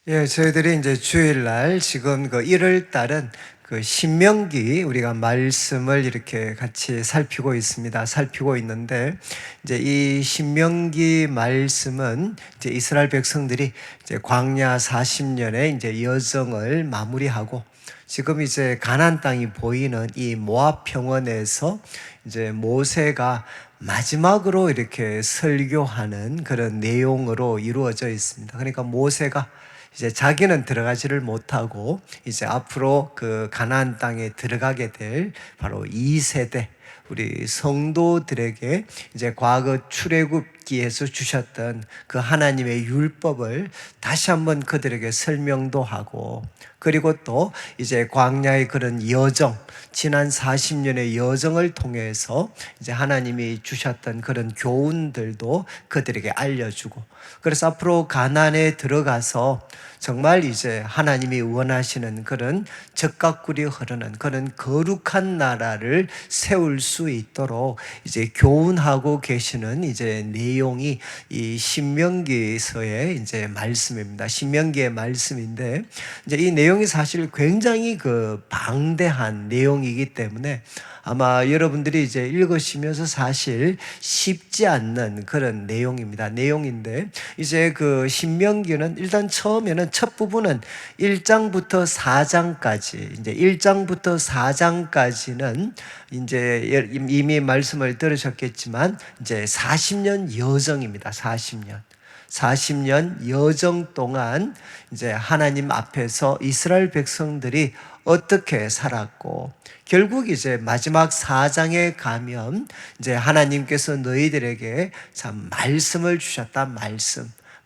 예, 저희들이 이제 주일날 지금 그 1월 달은 그 신명기 우리가 말씀을 이렇게 같이 살피고 있습니다. 살피고 있는데 이제 이 신명기 말씀은 이제 이스라엘 백성들이 이제 광야 40년의 이제 여정을 마무리하고 지금 이제 가나안 땅이 보이는 이 모압 평원에서 이제 모세가 마지막으로 이렇게 설교하는 그런 내용으로 이루어져 있습니다. 그러니까 모세가 이제 자기는 들어가지를 못하고 이제 앞으로 그 가나안 땅에 들어가게 될 바로 2세대 우리 성도들에게 이제 과거 출애굽기에서 주셨던 그 하나님의 율법을 다시 한번 그들에게 설명도 하고, 그리고 또 이제 광야의 그런 여정, 지난 40년의 여정을 통해서 이제 하나님이 주셨던 그런 교훈들도 그들에게 알려주고, 그래서 앞으로 가나안에 들어가서 정말 이제 하나님이 원하시는 그런 적각꿀이 흐르는 그런 거룩한 나라를 세울 수 있도록 이제 교훈하고 계시는 이제 내용이 이 신명기서의 이제 말씀입니다. 신명기의 말씀인데 이제 이 내용이 사실 굉장히 그 방대한 내용이기 때문에 아마 여러분들이 이제 읽으시면서 사실 쉽지 않는 그런 내용인데, 이제 그 신명기는 일단 처음에는 첫 부분은 1장부터 4장까지, 이제 1장부터 4장까지는 이제 이미 말씀을 들으셨겠지만 이제 40년 여정입니다. 40년 여정 동안 이제 하나님 앞에서 이스라엘 백성들이 어떻게 살았고, 결국 이제 마지막 4장에 가면 이제 하나님께서 너희들에게 참 말씀을 주셨다.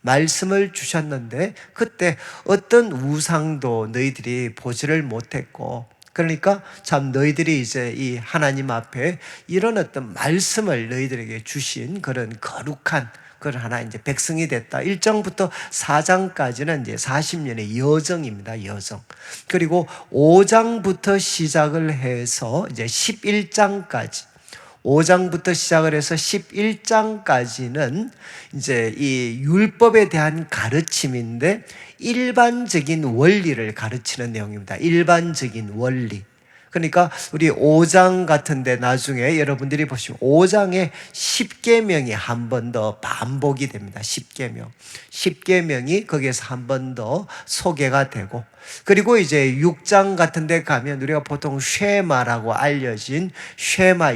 말씀을 주셨는데 그때 어떤 우상도 너희들이 보지를 못했고, 그러니까 참 너희들이 이제 이 하나님 앞에 이런 어떤 말씀을 너희들에게 주신 그런 거룩한 그런 하나 이제 백성이 됐다. 1장부터 4장까지는 이제 40년의 여정입니다. 여정. 그리고 5장부터 시작을 해서 이제 11장까지, 5장부터 시작을 해서 11장까지는 이제 이 율법에 대한 가르침인데 일반적인 원리를 가르치는 내용입니다. 일반적인 원리. 그러니까 우리 5장 같은데 나중에 여러분들이 보시면 5장에 10계명이 한 번 더 반복이 됩니다. 10계명이 거기에서 한 번 더 소개가 되고, 그리고 이제 6장 같은데 가면 우리가 보통 쉐마라고 알려진 쉐마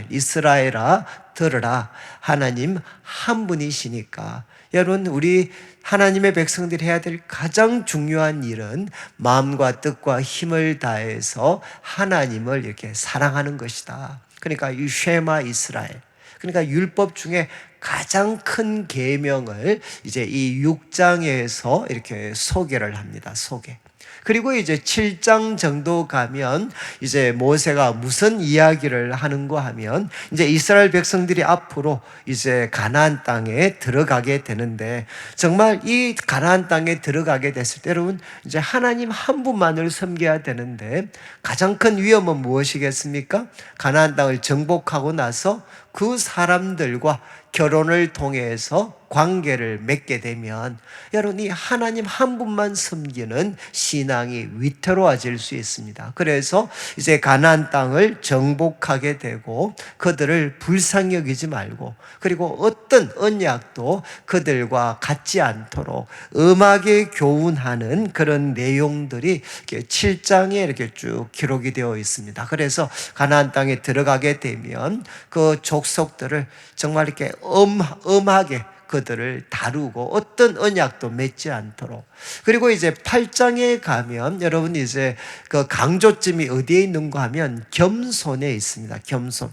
이스라엘아 들으라, 하나님 한 분이시니까. 여러분, 우리 하나님의 백성들이 해야 될 가장 중요한 일은 마음과 뜻과 힘을 다해서 하나님을 이렇게 사랑하는 것이다. 그러니까 이 쉐마 이스라엘, 그러니까 율법 중에 가장 큰 계명을 이제 이 6장에서 이렇게 소개를 합니다. 소개. 그리고 이제 7장 정도 가면 이제 모세가 무슨 이야기를 하는가 하면 이제 이스라엘 백성들이 앞으로 이제 가나안 땅에 들어가게 되는데, 정말 이 가나안 땅에 들어가게 됐을 때 여러분 이제 하나님 한 분만을 섬겨야 되는데 가장 큰 위험은 무엇이겠습니까? 가나안 땅을 정복하고 나서 그 사람들과 결혼을 통해서 관계를 맺게 되면 여러분 이 하나님 한 분만 섬기는 신앙이 위태로워질 수 있습니다. 그래서 이제 가나안 땅을 정복하게 되고 그들을 불쌍히 여기지 말고, 그리고 어떤 언약도 그들과 같지 않도록 엄하게 교훈하는 그런 내용들이 7장에 이렇게 쭉 기록이 되어 있습니다. 그래서 가나안 땅에 들어가게 되면 그 족속들을 정말 이렇게 엄하게 그들을 다루고 어떤 언약도 맺지 않도록. 그리고 이제 8장에 가면 여러분 이제 그 강조점이 어디에 있는가 하면 겸손에 있습니다. 겸손.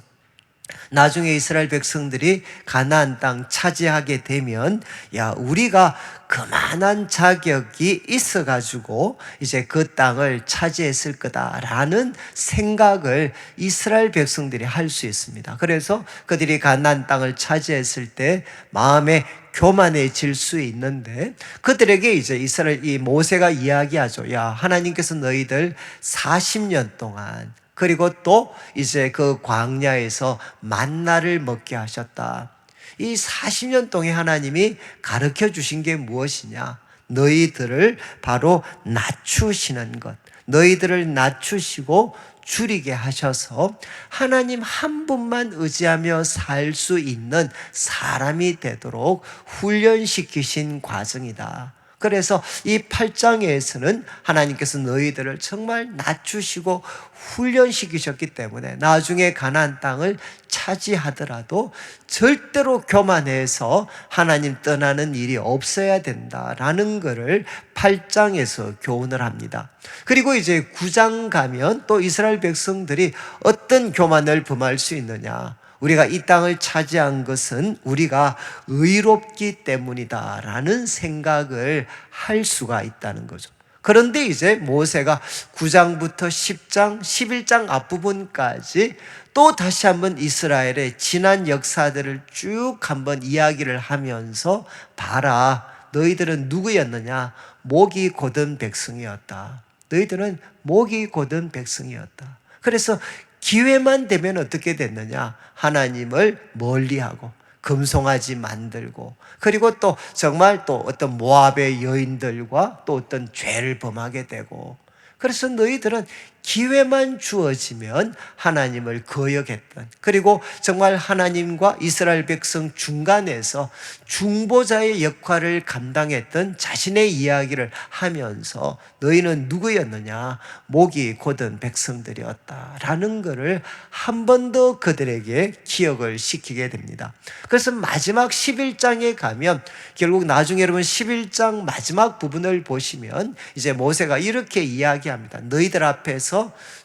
나중에 이스라엘 백성들이 가나안 땅 차지하게 되면 야, 우리가 그만한 자격이 있어가지고 이제 그 땅을 차지했을 거다라는 생각을 이스라엘 백성들이 할 수 있습니다. 그래서 그들이 가나안 땅을 차지했을 때 마음에 교만해질 수 있는데, 그들에게 이제 이 모세가 이야기하죠. 야, 하나님께서 너희들 40년 동안, 그리고 또 이제 그 광야에서 만나를 먹게 하셨다. 이 40년 동안 하나님이 가르쳐 주신 게 무엇이냐? 너희들을 바로 낮추시는 것, 너희들을 낮추시고 줄이게 하셔서 하나님 한 분만 의지하며 살 수 있는 사람이 되도록 훈련시키신 과정이다. 그래서 이 8장에서는 하나님께서 너희들을 정말 낮추시고 훈련시키셨기 때문에 나중에 가나안 땅을 차지하더라도 절대로 교만해서 하나님 떠나는 일이 없어야 된다라는 것을 8장에서 교훈을 합니다. 그리고 이제 9장 가면 또 이스라엘 백성들이 어떤 교만을 범할 수 있느냐, 우리가 이 땅을 차지한 것은 우리가 의롭기 때문이다라는 생각을 할 수가 있다는 거죠. 그런데 이제 모세가 9장부터 10장, 11장 앞부분까지 또 다시 한번 이스라엘의 지난 역사들을 쭉 한번 이야기를 하면서 봐라, 너희들은 누구였느냐? 목이 곧은 백성이었다. 너희들은 목이 곧은 백성이었다. 그래서 기회만 되면 어떻게 됐느냐? 하나님을 멀리하고 금송아지 만들고, 그리고 또 정말 또 어떤 모압의 여인들과 또 어떤 죄를 범하게 되고, 그래서 너희들은 기회만 주어지면 하나님을 거역했던, 그리고 정말 하나님과 이스라엘 백성 중간에서 중보자의 역할을 감당했던 자신의 이야기를 하면서 너희는 누구였느냐? 목이 곧은 백성들이었다라는 것을 한 번 더 그들에게 기억을 시키게 됩니다. 그래서 마지막 11장에 가면 결국 나중에 여러분 11장 마지막 부분을 보시면 이제 모세가 이렇게 이야기합니다. 너희들 앞에서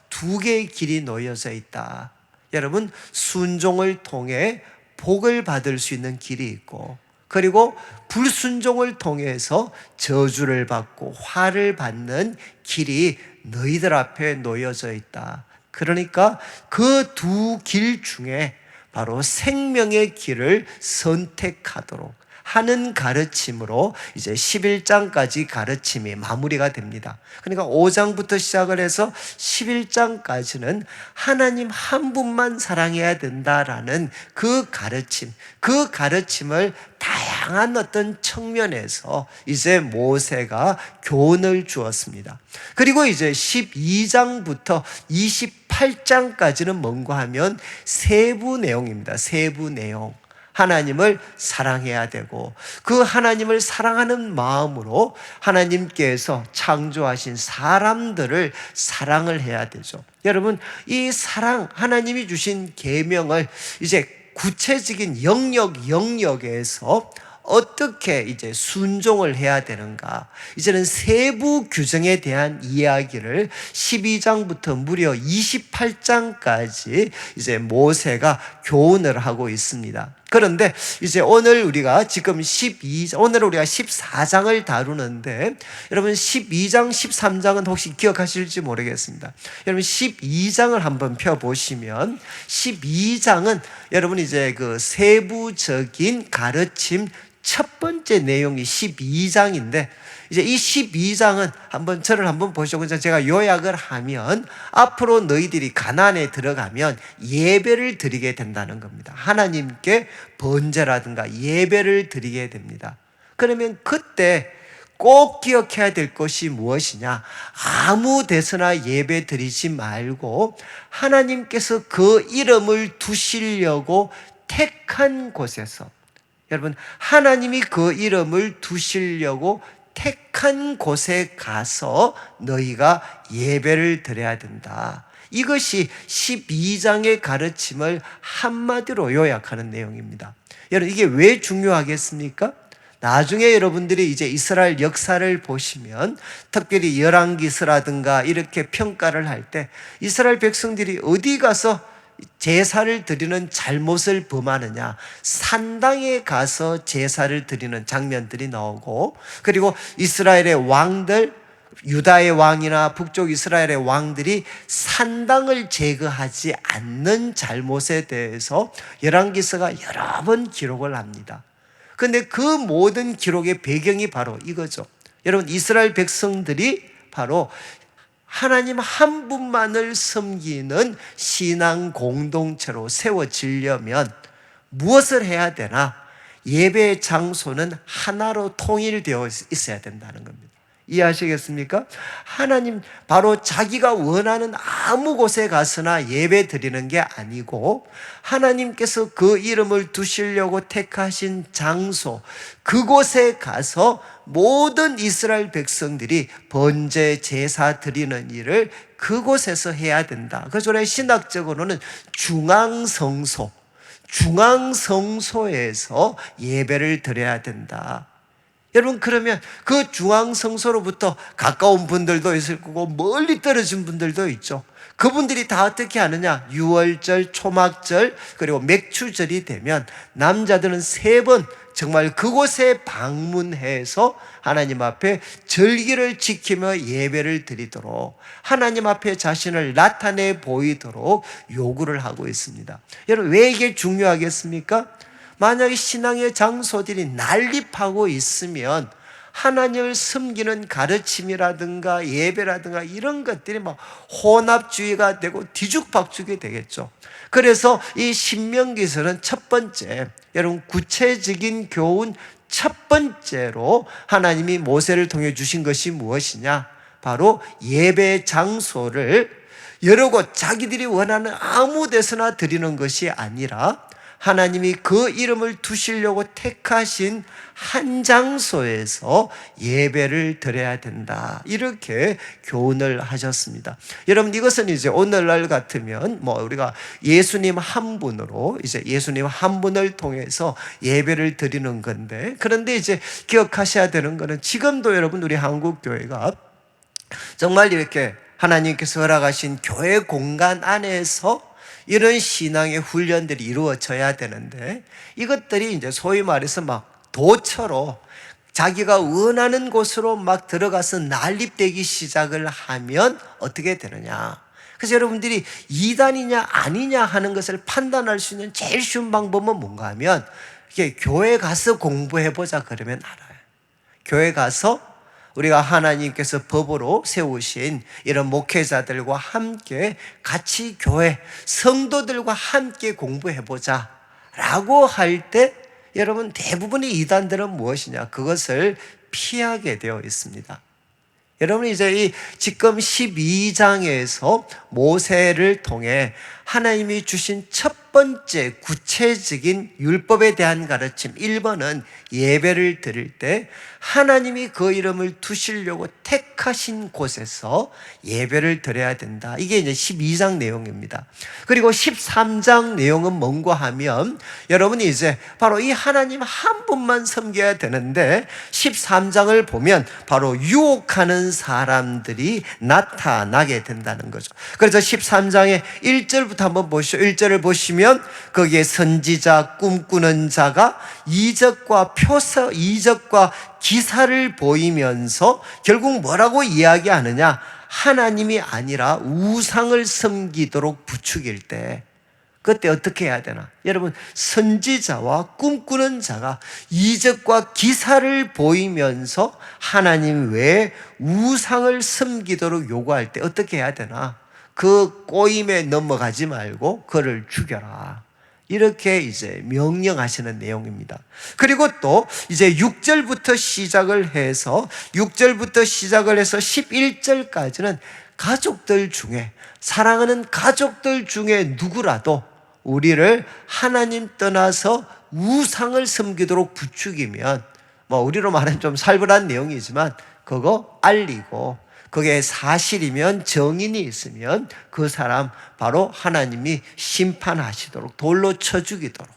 두 개의 길이 놓여져 있다. 여러분, 순종을 통해 복을 받을 수 있는 길이 있고, 그리고 불순종을 통해서 저주를 받고 화를 받는 길이 너희들 앞에 놓여져 있다. 그러니까 그 두 길 중에 바로 생명의 길을 선택하도록 하는 가르침으로 이제 11장까지 가르침이 마무리가 됩니다. 그러니까 5장부터 시작을 해서 11장까지는 하나님 한 분만 사랑해야 된다라는 그 가르침을 다양한 어떤 측면에서 이제 모세가 교훈을 주었습니다. 그리고 이제 12장부터 28장까지는 뭔가 하면 세부 내용입니다. 세부 내용. 하나님을 사랑해야 되고, 그 하나님을 사랑하는 마음으로 하나님께서 창조하신 사람들을 사랑을 해야 되죠. 여러분, 이 사랑, 하나님이 주신 계명을 이제 구체적인 영역에서 어떻게 이제 순종을 해야 되는가? 이제는 세부 규정에 대한 이야기를 12장부터 무려 28장까지 이제 모세가 교훈을 하고 있습니다. 그런데 이제 오늘 우리가 14장을 다루는데, 여러분 12장, 13장은 혹시 기억하실지 모르겠습니다. 여러분 12장을 한번 펴보시면 12장은 여러분 이제 그 세부적인 가르침 첫 번째 내용이 12장인데, 이제 이 12장은 저를 한번 보시고 제가 요약을 하면 앞으로 너희들이 가나안에 들어가면 예배를 드리게 된다는 겁니다. 하나님께 번제라든가 예배를 드리게 됩니다. 그러면 그때 꼭 기억해야 될 것이 무엇이냐? 아무 데서나 예배 드리지 말고 하나님께서 그 이름을 두시려고 택한 곳에서, 여러분, 하나님이 그 이름을 두시려고 택한 곳에 가서 너희가 예배를 드려야 된다. 이것이 12장의 가르침을 한마디로 요약하는 내용입니다. 여러분, 이게 왜 중요하겠습니까? 나중에 여러분들이 이제 이스라엘 역사를 보시면, 특별히 열왕기서라든가 이렇게 평가를 할 때 이스라엘 백성들이 어디 가서 제사를 드리는 잘못을 범하느냐, 산당에 가서 제사를 드리는 장면들이 나오고, 그리고 이스라엘의 왕들, 유다의 왕이나 북쪽 이스라엘의 왕들이 산당을 제거하지 않는 잘못에 대해서 열왕기서가 여러 번 기록을 합니다. 그런데 그 모든 기록의 배경이 바로 이거죠. 여러분, 이스라엘 백성들이 바로 하나님 한 분만을 섬기는 신앙 공동체로 세워지려면 무엇을 해야 되나? 예배의 장소는 하나로 통일되어 있어야 된다는 겁니다. 이해하시겠습니까? 하나님, 바로 자기가 원하는 아무 곳에 가서나 예배 드리는 게 아니고 하나님께서 그 이름을 두시려고 택하신 장소, 그곳에 가서 모든 이스라엘 백성들이 번제 제사 드리는 일을 그곳에서 해야 된다. 그래서 신학적으로는 중앙성소에서 예배를 드려야 된다. 여러분, 그러면 그 중앙성소로부터 가까운 분들도 있을 거고 멀리 떨어진 분들도 있죠. 그분들이 다 어떻게 하느냐? 유월절, 초막절, 그리고 맥추절이 되면 남자들은 3번 정말 그곳에 방문해서 하나님 앞에 절기를 지키며 예배를 드리도록, 하나님 앞에 자신을 나타내 보이도록 요구를 하고 있습니다. 여러분, 왜 이게 중요하겠습니까? 만약에 신앙의 장소들이 난립하고 있으면 하나님을 섬기는 가르침이라든가 예배라든가 이런 것들이 막 혼합주의가 되고 뒤죽박죽이 되겠죠. 그래서 이 신명기서는 첫 번째, 여러분, 구체적인 교훈 첫 번째로 하나님이 모세를 통해 주신 것이 무엇이냐? 바로 예배 장소를 여러 곳 자기들이 원하는 아무 데서나 드리는 것이 아니라 하나님이 그 이름을 두시려고 택하신 한 장소에서 예배를 드려야 된다. 이렇게 교훈을 하셨습니다. 여러분, 이것은 이제 오늘날 같으면 우리가 예수님 한 분으로 예수님 한 분을 통해서 예배를 드리는 건데, 그런데 이제 기억하셔야 되는 것은 지금도 여러분 우리 한국 교회가 정말 이렇게 하나님께서 허락하신 교회 공간 안에서 이런 신앙의 훈련들이 이루어져야 되는데, 이것들이 이제 소위 말해서 막 도처로 자기가 원하는 곳으로 막 들어가서 난립되기 시작을 하면 어떻게 되느냐? 그래서 여러분들이 이단이냐 아니냐 하는 것을 판단할 수 있는 제일 쉬운 방법은 뭔가 하면, 이게 교회 가서 공부해보자 그러면 알아요. 교회 가서 우리가 하나님께서 법으로 세우신 이런 목회자들과 함께 같이 교회 성도들과 함께 공부해보자 라고 할 때, 여러분, 대부분의 이단들은 무엇이냐? 그것을 피하게 되어 있습니다. 여러분, 이제 지금 12장에서 모세를 통해 하나님이 주신 첫 번째 구체적인 율법에 대한 가르침 1번은 예배를 드릴 때 하나님이 그 이름을 두시려고 택하신 곳에서 예배를 드려야 된다. 이게 이제 12장 내용입니다. 그리고 13장 내용은 뭔가 하면, 여러분이 이제 바로 이 하나님 한 분만 섬겨야 되는데 13장을 보면 바로 유혹하는 사람들이 나타나게 된다는 거죠. 그래서 13장의 1절부터 한번 보시죠. 1절을 보시면 거기에 선지자, 꿈꾸는 자가 이적과 기사를 보이면서 결국 뭐라고 이야기하느냐? 하나님이 아니라 우상을 섬기도록 부추길 때, 그때 어떻게 해야 되나? 여러분, 선지자와 꿈꾸는 자가 이적과 기사를 보이면서 하나님 외에 우상을 섬기도록 요구할 때 어떻게 해야 되나? 그 꼬임에 넘어가지 말고 그를 죽여라. 이렇게 이제 명령하시는 내용입니다. 그리고 또 이제 6절부터 시작을 해서 11절까지는 가족들 중에, 사랑하는 가족들 중에 누구라도 우리를 하나님 떠나서 우상을 섬기도록 부추기면, 우리로 말하면 좀 살벌한 내용이지만 그거 알리고, 그게 사실이면, 정인이 있으면 그 사람 바로 하나님이 심판하시도록, 돌로 쳐 죽이도록.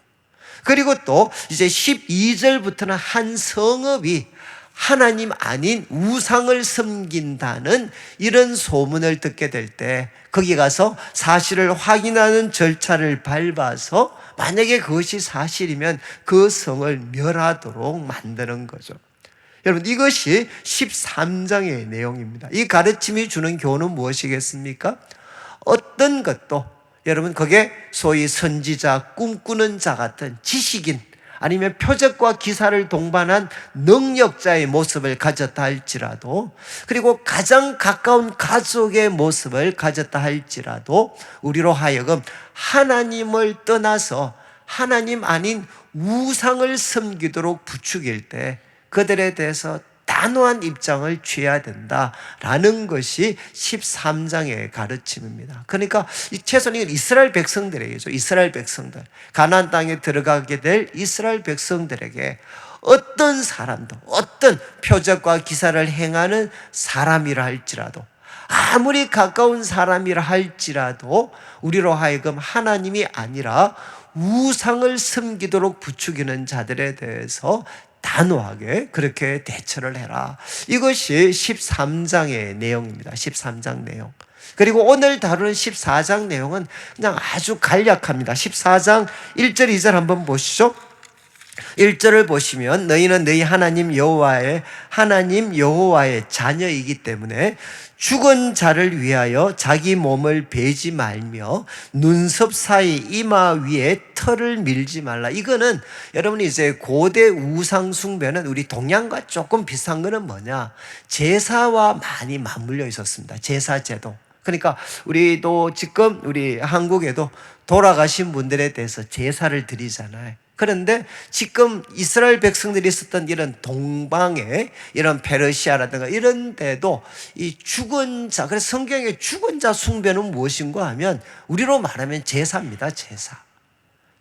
그리고 또 이제 12절부터는 한 성읍이 하나님 아닌 우상을 섬긴다는 이런 소문을 듣게 될 때 거기 가서 사실을 확인하는 절차를 밟아서 만약에 그것이 사실이면 그 성을 멸하도록 만드는 거죠. 여러분, 이것이 13장의 내용입니다. 이 가르침이 주는 교훈은 무엇이겠습니까? 어떤 것도, 여러분, 그게 소위 선지자, 꿈꾸는 자 같은 지식인, 아니면 표적과 기사를 동반한 능력자의 모습을 가졌다 할지라도, 그리고 가장 가까운 가족의 모습을 가졌다 할지라도 우리로 하여금 하나님을 떠나서 하나님 아닌 우상을 섬기도록 부추길 때 그들에 대해서 단호한 입장을 취해야 된다라는 것이 13장의 가르침입니다. 그러니까 최소한 이스라엘 백성들에게죠. 이스라엘 백성들, 가나안 땅에 들어가게 될 이스라엘 백성들에게 어떤 사람도, 어떤 표적과 기사를 행하는 사람이라 할지라도, 아무리 가까운 사람이라 할지라도 우리로 하여금 하나님이 아니라 우상을 섬기도록 부추기는 자들에 대해서 단호하게 그렇게 대처를 해라. 이것이 13장의 내용입니다. 13장 내용. 그리고 오늘 다루는 14장 내용은 그냥 아주 간략합니다. 14장 1절 2절 한번 보시죠. 1절을 보시면 너희는 너희 하나님 여호와의 자녀이기 때문에 죽은 자를 위하여 자기 몸을 베지 말며 눈썹 사이 이마 위에 털을 밀지 말라. 이거는 여러분이 이제 고대 우상 숭배는 우리 동양과 조금 비슷한 거는 뭐냐? 제사와 많이 맞물려 있었습니다. 제사 제도. 그러니까 우리도 지금 우리 한국에도 돌아가신 분들에 대해서 제사를 드리잖아요. 그런데 지금 이스라엘 백성들이 있었던 이런 동방의 이런 페르시아라든가 이런 데도 이 죽은 자, 그래서 성경의 죽은 자 숭배는 무엇인가 하면 우리로 말하면 제사입니다. 제사.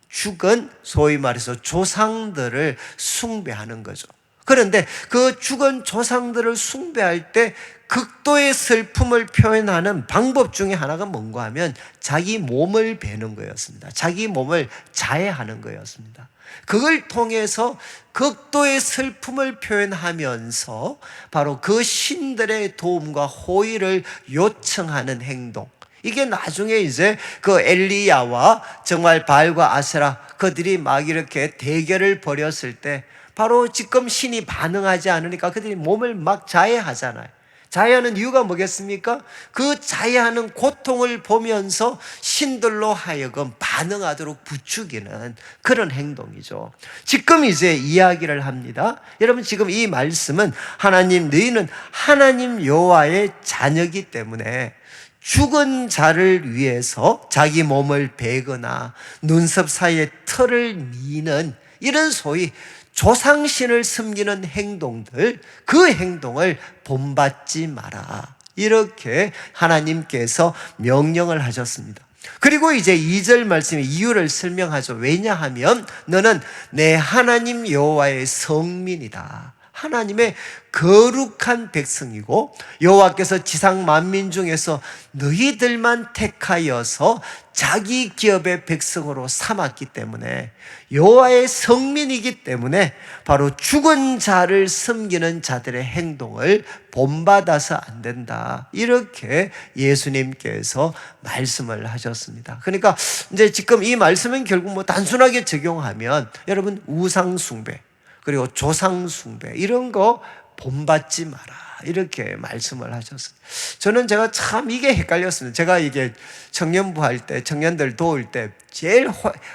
죽은 소위 말해서 조상들을 숭배하는 거죠. 그런데 그 죽은 조상들을 숭배할 때 극도의 슬픔을 표현하는 방법 중에 하나가 뭔가 하면 자기 몸을 베는 거였습니다. 자기 몸을 자해하는 거였습니다. 그걸 통해서 극도의 슬픔을 표현하면서 바로 그 신들의 도움과 호의를 요청하는 행동. 이게 나중에 이제 그 엘리야와 정말 바알과 아세라 그들이 막 이렇게 대결을 벌였을 때 바로 지금 신이 반응하지 않으니까 그들이 몸을 막 자해하잖아요. 자해하는 이유가 뭐겠습니까? 그 자해하는 고통을 보면서 신들로 하여금 반응하도록 부추기는 그런 행동이죠. 지금 이제 이야기를 합니다. 여러분 지금 이 말씀은 하나님 너희는 하나님 여호와의 자녀이기 때문에 죽은 자를 위해서 자기 몸을 베거나 눈썹 사이에 털을 미는 이런 소위 조상신을 섬기는 행동들, 그 행동을 본받지 마라. 이렇게 하나님께서 명령을 하셨습니다. 그리고 이제 2절 말씀의 이유를 설명하죠. 왜냐하면 너는 내 하나님 여호와의 성민이다. 하나님의 거룩한 백성이고 여호와께서 지상 만민 중에서 너희들만 택하여서 자기 기업의 백성으로 삼았기 때문에 여호와의 성민이기 때문에 바로 죽은 자를 섬기는 자들의 행동을 본받아서 안 된다. 이렇게 예수님께서 말씀을 하셨습니다. 그러니까 이제 지금 이 말씀은 결국 뭐 단순하게 적용하면 여러분 우상 숭배 그리고 조상 숭배 이런 거 본받지 마라 이렇게 말씀을 하셨어요. 저는 제가 참 이게 헷갈렸습니다. 제가 이게 청년부 할 때 청년들 도울 때 제일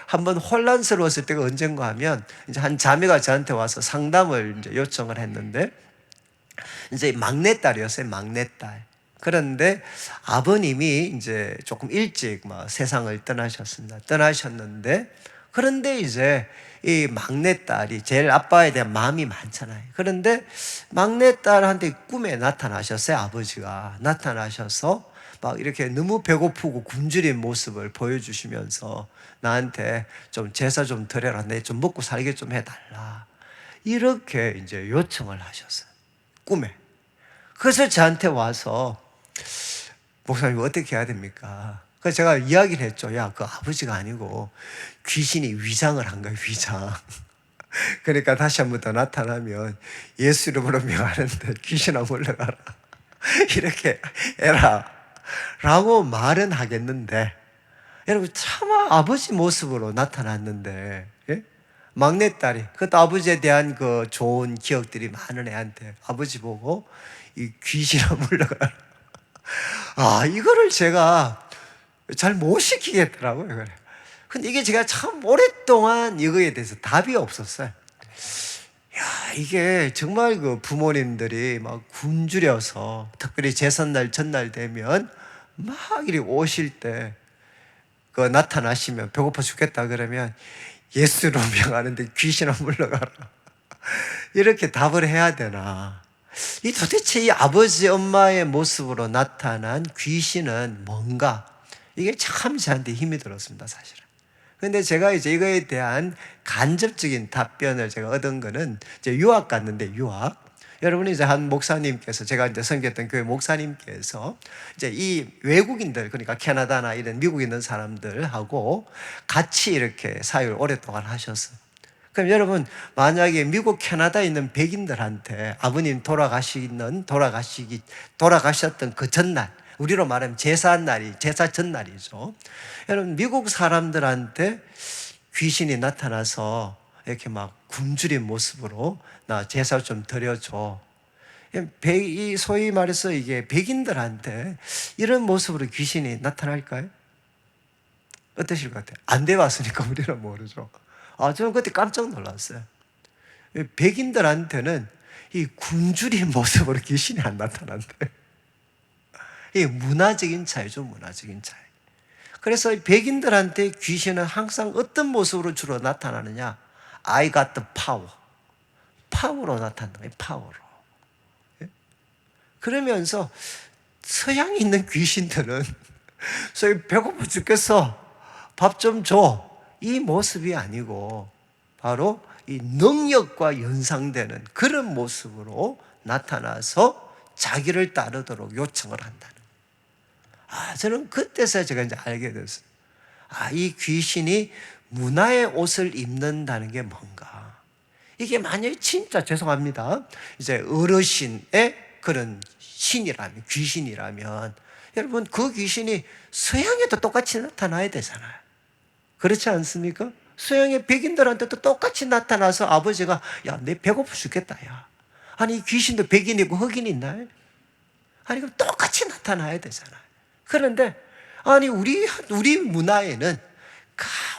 한번 혼란스러웠을 때가 언젠가 하면 이제 한 자매가 저한테 와서 상담을 이제 요청을 했는데 이제 막내딸이었어요. 막내딸. 그런데 아버님이 이제 조금 일찍 막 세상을 떠나셨습니다. 떠나셨는데 그런데 이제 이 막내딸이 제일 아빠에 대한 마음이 많잖아요. 그런데 막내딸한테 꿈에 나타나셨어요. 아버지가 나타나셔서 막 이렇게 너무 배고프고 굶주린 모습을 보여주시면서 나한테 좀 제사 좀 드려라. 내 좀 먹고 살게 좀 해달라. 이렇게 이제 요청을 하셨어요. 꿈에. 그래서 저한테 와서 목사님 어떻게 해야 됩니까? 그래서 제가 이야기를 했죠. 야, 그 아버지가 아니고 귀신이 위장을 한 거야, 위장. 그러니까 다시 한 번 더 나타나면 예수 이름으로 명하는데 귀신아 물러가라. 이렇게 해라. 라고 말은 하겠는데, 여러분, 차마 아버지 모습으로 나타났는데, 예? 막내딸이, 그것도 아버지에 대한 그 좋은 기억들이 많은 애한테 아버지 보고 이 귀신아 물러가라. 아, 이거를 제가 잘 못 시키겠더라고요. 그래. 근데 이게 제가 참 오랫동안 이거에 대해서 답이 없었어요. 야, 이게 정말 그 부모님들이 막 굶주려서 특별히 제삿날 전날 되면 막 이렇게 오실 때 그 나타나시면 배고파 죽겠다 그러면 예수로 명하는데 귀신아 물러가라. 이렇게 답을 해야 되나? 이 도대체 이 아버지 엄마의 모습으로 나타난 귀신은 뭔가? 이게 참 저한테 힘이 들었습니다, 사실은. 근데 제가 이제 이거에 대한 간접적인 답변을 제가 얻은 거는 이제 유학 갔는데, 유학. 여러분이 이제 한 목사님께서, 제가 이제 섬겼던 교회 목사님께서 이제 이 외국인들, 그러니까 캐나다나 이런 미국에 있는 사람들하고 같이 이렇게 사역을 오랫동안 하셨어요. 그럼 여러분, 만약에 미국, 캐나다에 있는 백인들한테 아버님 돌아가셨던 그 전날, 우리로 말하면 제사 전날이죠. 여러분, 미국 사람들한테 귀신이 나타나서 이렇게 막 굶주린 모습으로 나 제사 좀 드려줘. 이 소위 말해서 이게 백인들한테 이런 모습으로 귀신이 나타날까요? 어떠실 것 같아요? 안 돼봤으니까 우리는 모르죠. 저는 그때 깜짝 놀랐어요. 백인들한테는 이 굶주린 모습으로 귀신이 안 나타난대. 이 문화적인 차이죠, 문화적인 차이. 그래서 백인들한테 귀신은 항상 어떤 모습으로 주로 나타나느냐? I got the power. 파워로 나타난다, 파워로. 그러면서 서양에 있는 귀신들은 소위 배고파 죽겠어, 밥 좀 줘, 이 모습이 아니고 바로 이 능력과 연상되는 그런 모습으로 나타나서 자기를 따르도록 요청을 한다는 거예요. 저는 그때서 제가 이제 알게 됐어요. 이 귀신이 문화의 옷을 입는다는 게 뭔가. 이게 만약에 진짜 죄송합니다, 이제 어르신의 그런 신이라면, 귀신이라면, 여러분 그 귀신이 서양에도 똑같이 나타나야 되잖아요. 그렇지 않습니까? 서양의 백인들한테도 똑같이 나타나서 아버지가 야, 내 배고파 죽겠다, 야. 아니 귀신도 백인이고 흑인이 있나요? 아니 그럼 똑같이 나타나야 되잖아요. 그런데 아니 우리 문화에는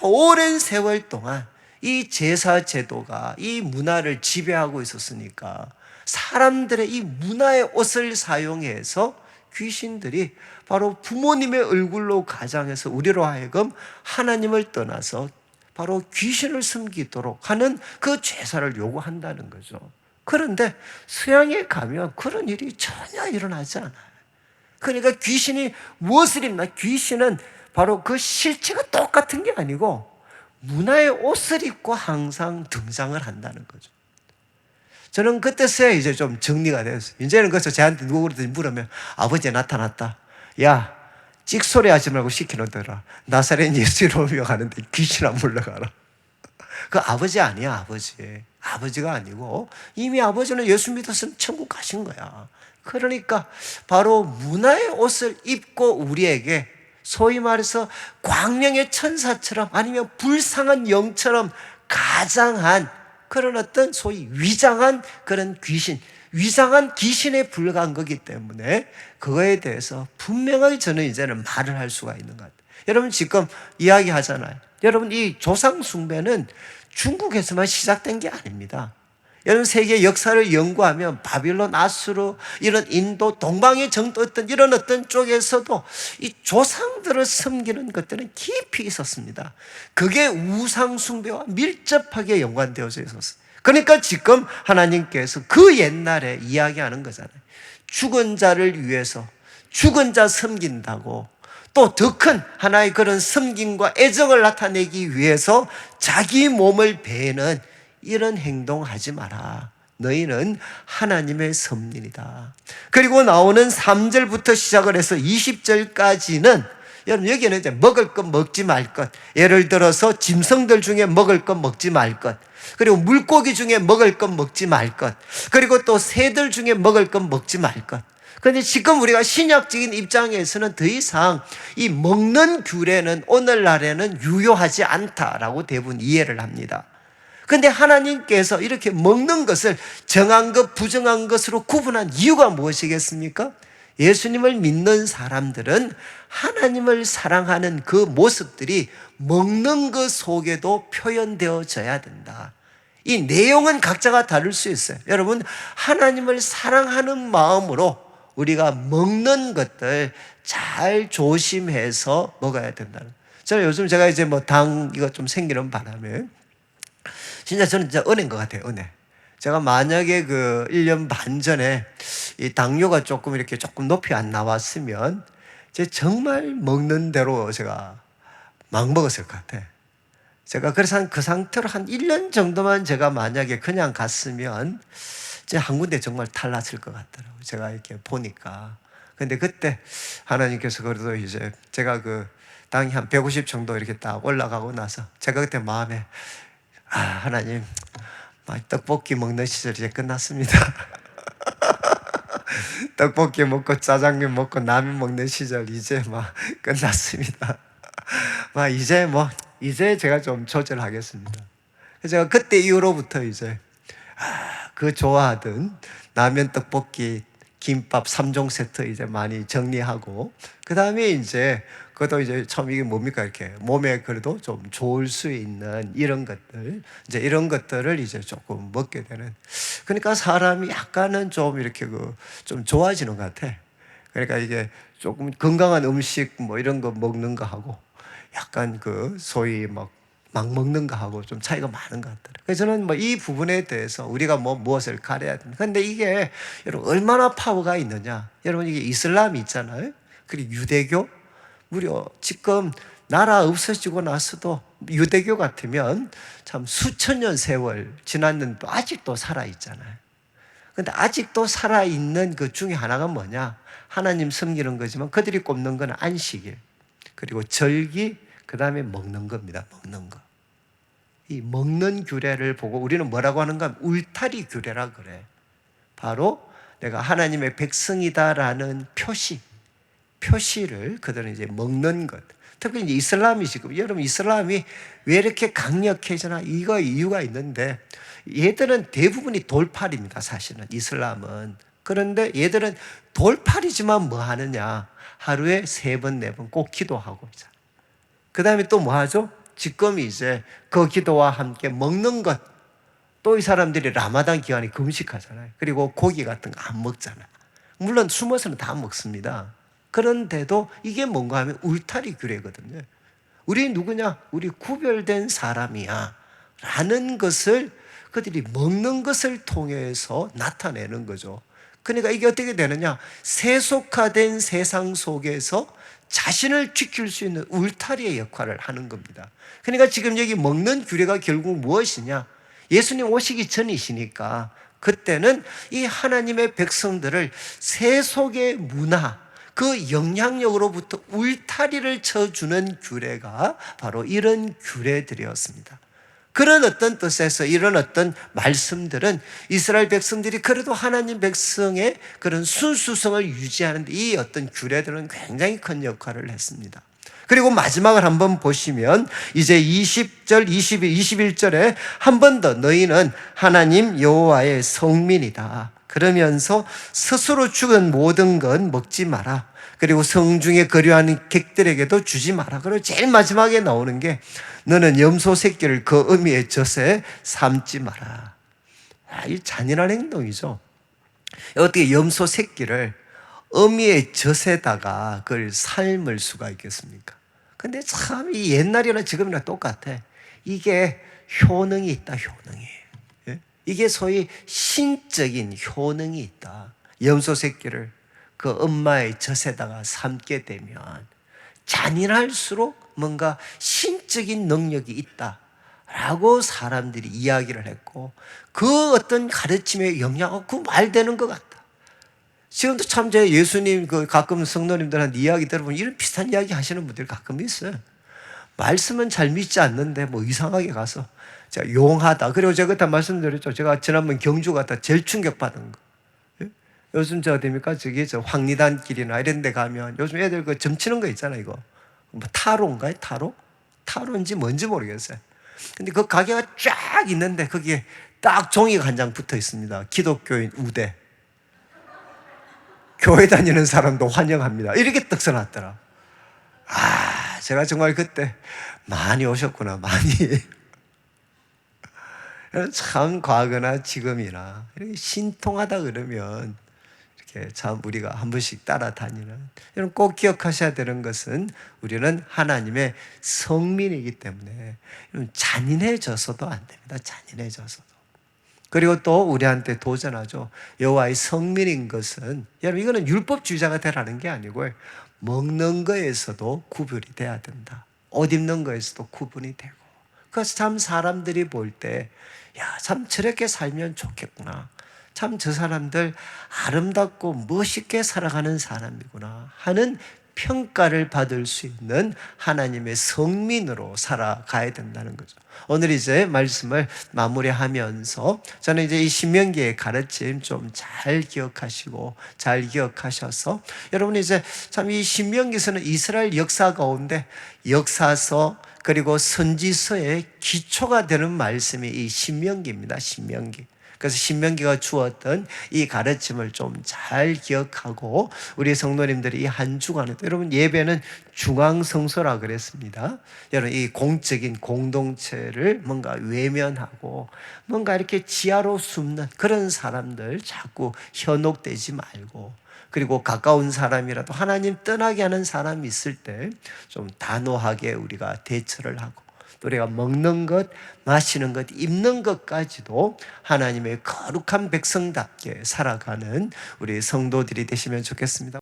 오랜 세월 동안 이 제사 제도가 이 문화를 지배하고 있었으니까 사람들의 이 문화의 옷을 사용해서 귀신들이 바로 부모님의 얼굴로 가장해서 우리로 하여금 하나님을 떠나서 바로 귀신을 섬기도록 하는 그 제사를 요구한다는 거죠. 그런데 서양에 가면 그런 일이 전혀 일어나지 않아요. 그러니까 귀신이 무엇을 입나? 귀신은 바로 그 실체가 똑같은 게 아니고 문화의 옷을 입고 항상 등장을 한다는 거죠. 저는 그때서야 이제 좀 정리가 됐어요. 이제는 그래서 저한테 누구든지 물으면 아버지 나타났다. 야, 찍소리 하지 말고 시키노더라. 나사렛 예수로 명하는데 귀신아 물러가라. 그 아버지 아니야, 아버지. 아버지가 아니고 이미 아버지는 예수 믿었으면 천국 가신 거야. 그러니까 바로 문화의 옷을 입고 우리에게 소위 말해서 광명의 천사처럼 아니면 불쌍한 영처럼 가장한 그런 어떤 소위 위장한 그런 귀신, 위장한 귀신에 불과한 거기 때문에 그거에 대해서 분명하게 저는 이제는 말을 할 수가 있는 것 같아요. 여러분 지금 이야기하잖아요. 여러분 이 조상 숭배는 중국에서만 시작된 게 아닙니다. 여러분 세계 역사를 연구하면 바빌론, 아수르, 이런 인도, 동방의 어떤 이런 어떤 쪽에서도 이 조상들을 섬기는 것들은 깊이 있었습니다. 그게 우상 숭배와 밀접하게 연관되어져 있었어요. 그러니까 지금 하나님께서 그 옛날에 이야기하는 거잖아요. 죽은 자를 위해서 죽은 자 섬긴다고, 또 더 큰 하나의 그런 섬김과 애정을 나타내기 위해서 자기 몸을 베는 이런 행동하지 마라. 너희는 하나님의 섭리이다. 그리고 나오는 3절부터 시작을 해서 20절까지는 여러분 여기는 이제 먹을 것 먹지 말 것, 예를 들어서 짐승들 중에 먹을 것 먹지 말 것, 그리고 물고기 중에 먹을 것 먹지 말 것, 그리고 또 새들 중에 먹을 것 먹지 말 것. 그런데 지금 우리가 신약적인 입장에서는 더 이상 이 먹는 규례는 오늘날에는 유효하지 않다라고 대부분 이해를 합니다. 그런데 하나님께서 이렇게 먹는 것을 정한 것, 부정한 것으로 구분한 이유가 무엇이겠습니까? 예수님을 믿는 사람들은 하나님을 사랑하는 그 모습들이 먹는 것 속에도 표현되어져야 된다. 이 내용은 각자가 다를 수 있어요. 여러분, 하나님을 사랑하는 마음으로 우리가 먹는 것들 잘 조심해서 먹어야 된다는. 저는 요즘 제가 이제 당 이거 좀 생기는 바람에 진짜 저는 진짜 은혜인 것 같아요, 은혜. 제가 만약에 그 1년 반 전에 이 당뇨가 조금 이렇게 조금 높이 안 나왔으면 제 정말 먹는 대로 제가 막 먹었을 것 같아. 제가 그래서 그 상태로 한 1년 정도만 제가 만약에 그냥 갔으면 제가 한 군데 정말 탈났을 것 같더라고요. 제가 이렇게 보니까. 근데 그때 하나님께서 그래도 이제 제가 그 당이 한 150 정도 이렇게 딱 올라가고 나서 제가 그때 마음에 하나님, 떡볶이 먹는 시절 이제 끝났습니다. 떡볶이 먹고 짜장면 먹고 라면 먹는 시절 이제 막 끝났습니다. 이제 제가 좀 조절하겠습니다. 그래서 제가 그때 이후로부터 이제 그 좋아하던 라면, 떡볶이, 김밥 3종 세트 이제 많이 정리하고, 그 다음에 이제 그것도 이제 처음 이게 뭡니까? 이렇게 몸에 그래도 좀 좋을 수 있는 이런 것들, 이제 이런 것들을 이제 조금 먹게 되는. 그러니까 사람이 약간은 좀 이렇게 좀 좋아지는 것 같아. 그러니까 이게 조금 건강한 음식 뭐 이런 거 먹는 거 하고 약간 소위 막 먹는 거 하고 좀 차이가 많은 것 같더라고요. 그래서 저는 이 부분에 대해서 우리가 무엇을 가려야 됩니다. 근데 이게 여러분 얼마나 파워가 있느냐. 여러분 이게 이슬람이 있잖아요. 그리고 유대교. 무려 지금 나라 없어지고 나서도 유대교 같으면 참 수천 년 세월 지났는데도 아직도 살아있잖아요. 근데 아직도 살아있는 그 중에 하나가 뭐냐? 하나님 섬기는 거지만 그들이 꼽는 건 안식일, 그리고 절기, 그 다음에 먹는 겁니다. 먹는 거. 이 먹는 규례를 보고 우리는 뭐라고 하는가? 울타리 규례라 그래. 바로 내가 하나님의 백성이다라는 표시를 그들은 이제 먹는 것. 특히 이제 이슬람이 지금, 여러분 이슬람이 왜 이렇게 강력해지나? 이거 이유가 있는데, 얘들은 대부분이 돌팔입니다, 사실은 이슬람은. 그런데 얘들은 돌팔이지만 뭐 하느냐? 하루에 3번, 4번 꼭 기도하고 있잖아. 그 다음에 또 뭐 하죠? 지금 이제 그 기도와 함께 먹는 것. 또 이 사람들이 라마단 기간에 금식하잖아요. 그리고 고기 같은 거 안 먹잖아요. 물론 숨어서는 다 먹습니다. 그런데도 이게 뭔가 하면 울타리 규례거든요. 우리 누구냐? 우리 구별된 사람이야 라는 것을 그들이 먹는 것을 통해서 나타내는 거죠. 그러니까 이게 어떻게 되느냐? 세속화된 세상 속에서 자신을 지킬 수 있는 울타리의 역할을 하는 겁니다. 그러니까 지금 여기 먹는 규례가 결국 무엇이냐? 예수님 오시기 전이시니까 그때는 이 하나님의 백성들을 세속의 문화, 그 영향력으로부터 울타리를 쳐주는 규례가 바로 이런 규례들이었습니다. 그런 어떤 뜻에서 이런 어떤 말씀들은 이스라엘 백성들이 그래도 하나님 백성의 그런 순수성을 유지하는데 이 어떤 규례들은 굉장히 큰 역할을 했습니다. 그리고 마지막을 한번 보시면 이제 20절, 21절에 한 번 더 너희는 하나님 여호와의 성민이다. 그러면서 스스로 죽은 모든 건 먹지 마라. 그리고 성중에 거류하는 객들에게도 주지 마라. 그리고 제일 마지막에 나오는 게 너는 염소 새끼를 그 어미의 젖에 삶지 마라. 이 잔인한 행동이죠. 어떻게 염소 새끼를 어미의 젖에다가 그걸 삶을 수가 있겠습니까? 근데 참 이 옛날이나 지금이나 똑같아. 이게 효능이 있다, 효능이. 예? 이게 소위 신적인 효능이 있다. 염소 새끼를 그 엄마의 젖에다가 삶게 되면 잔인할수록 뭔가 신적인 능력이 있다라고 사람들이 이야기를 했고, 그 어떤 가르침의 영향은 그 말되는 것 같다. 지금도 참 제 예수님 가끔 성도님들한테 이야기 들어보면 이런 비슷한 이야기 하시는 분들이 가끔 있어요. 말씀은 잘 믿지 않는데 이상하게 가서 제가 용하다. 그리고 제가 그때 말씀드렸죠. 제가 지난번 경주 갔다 제일 충격받은 거. 예? 요즘 됩니까? 저 황리단 길이나 이런 데 가면 요즘 애들 점치는 거 있잖아요, 이거. 타로인가요? 타로인지 뭔지 모르겠어요. 근데 그 가게가 쫙 있는데 거기에 딱 종이가 한 장 붙어 있습니다. 기독교인 우대. 교회 다니는 사람도 환영합니다. 이렇게 떡 써놨더라. 제가 정말 그때 많이 오셨구나, 많이. 참 과거나 지금이나 이렇게 신통하다 그러면 참 우리가 한 번씩 따라다니는, 여러분 꼭 기억하셔야 되는 것은 우리는 하나님의 성민이기 때문에 잔인해져서도 안 됩니다. 잔인해져서도. 그리고 또 우리한테 도전하죠. 여호와의 성민인 것은, 여러분 이거는 율법주의자가 되라는 게 아니고 먹는 거에서도 구별이 돼야 된다. 옷 입는 거에서도 구분이 되고. 그래서 참 사람들이 볼 때, 야, 참 저렇게 살면 좋겠구나. 참 저 사람들 아름답고 멋있게 살아가는 사람이구나 하는 평가를 받을 수 있는 하나님의 성민으로 살아가야 된다는 거죠. 오늘 이제 말씀을 마무리하면서 저는 이제 이 신명기의 가르침 좀 잘 기억하시고 잘 기억하셔서, 여러분 이제 참 이 신명기서는 이스라엘 역사 가운데 역사서 그리고 선지서의 기초가 되는 말씀이 이 신명기입니다. 신명기. 그래서 신명기가 주었던 이 가르침을 좀 잘 기억하고 우리 성도님들이 이 한 주간에, 여러분 예배는 중앙성소라 그랬습니다. 여러분 이 공적인 공동체를 뭔가 외면하고 뭔가 이렇게 지하로 숨는 그런 사람들 자꾸 현혹되지 말고, 그리고 가까운 사람이라도 하나님 떠나게 하는 사람이 있을 때 좀 단호하게 우리가 대처를 하고, 우리가 먹는 것, 마시는 것, 입는 것까지도 하나님의 거룩한 백성답게 살아가는 우리 성도들이 되시면 좋겠습니다.